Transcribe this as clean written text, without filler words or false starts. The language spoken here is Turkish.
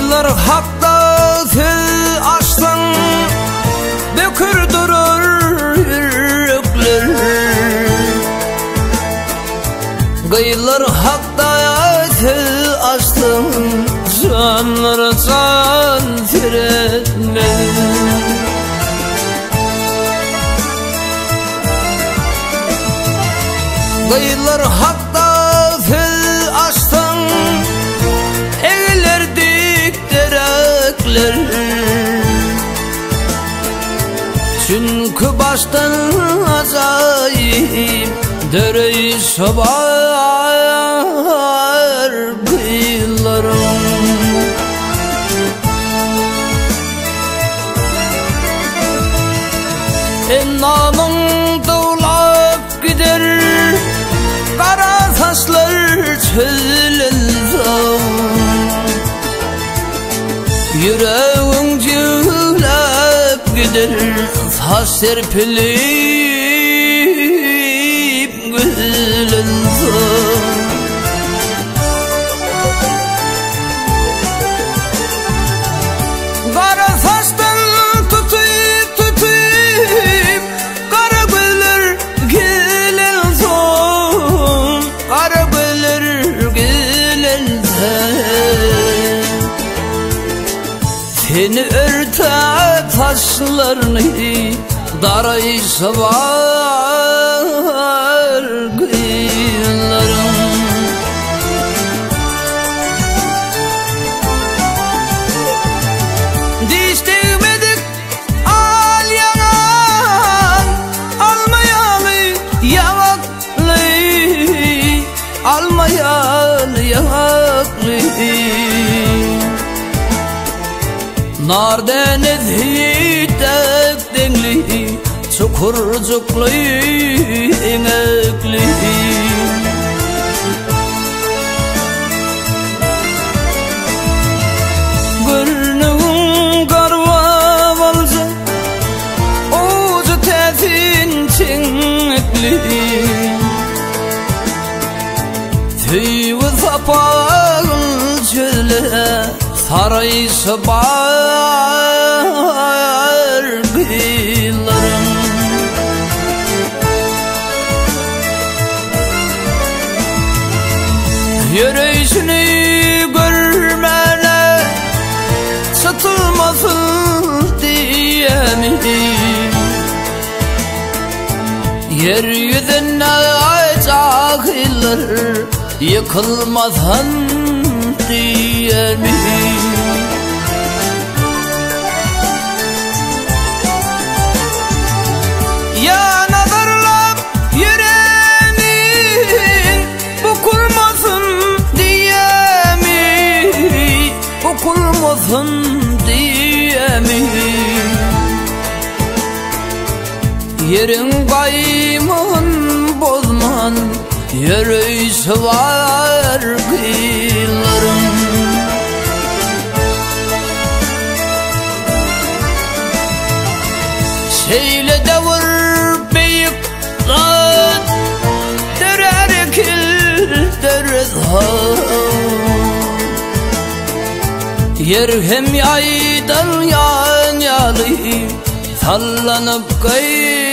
Kıyılar hakta fil açtan dökür durur yürekler. Kıyılar hakta fil açtan canlara can verenler. Kıyılar hakta fil açtan eğilerdik derekler. Çünkü baştan acayip dereyi sobar kıyılarım. Namım doğulap gider, kara taşlar çölelzam. Yüreğim cühlep gider, taş serpilip gülelzam. Kara taştan tutuyup tutuyup kara güller gülelzam. Kara güller gülelzam. Seni örter taşlarını darayı savar kıyılarım. Diş değmedik al yanan, almayalı yavaklı, almayalı yavaklı. Narden ezhitek dengli, çukurcuklu inekli. Gönlüm karva olsa, ucu tezin çinkli. Tüyü sapağın çöle, saray sabar kıyılarım. Yürüyüşünü görmene satılmasın diyemedim. Yeryüzüne cahiller yıkılmasın diyemedim. Ya nazarlap yüreğimi bukulmasın diye mi, bukulmasın diye mi? Yerin kayman bozman, yürüyüş var kıyılarım. Şeyle devur beyik rat, derer kil derez ham. Yer hem yaydan yan yalı, sallanıp kayıp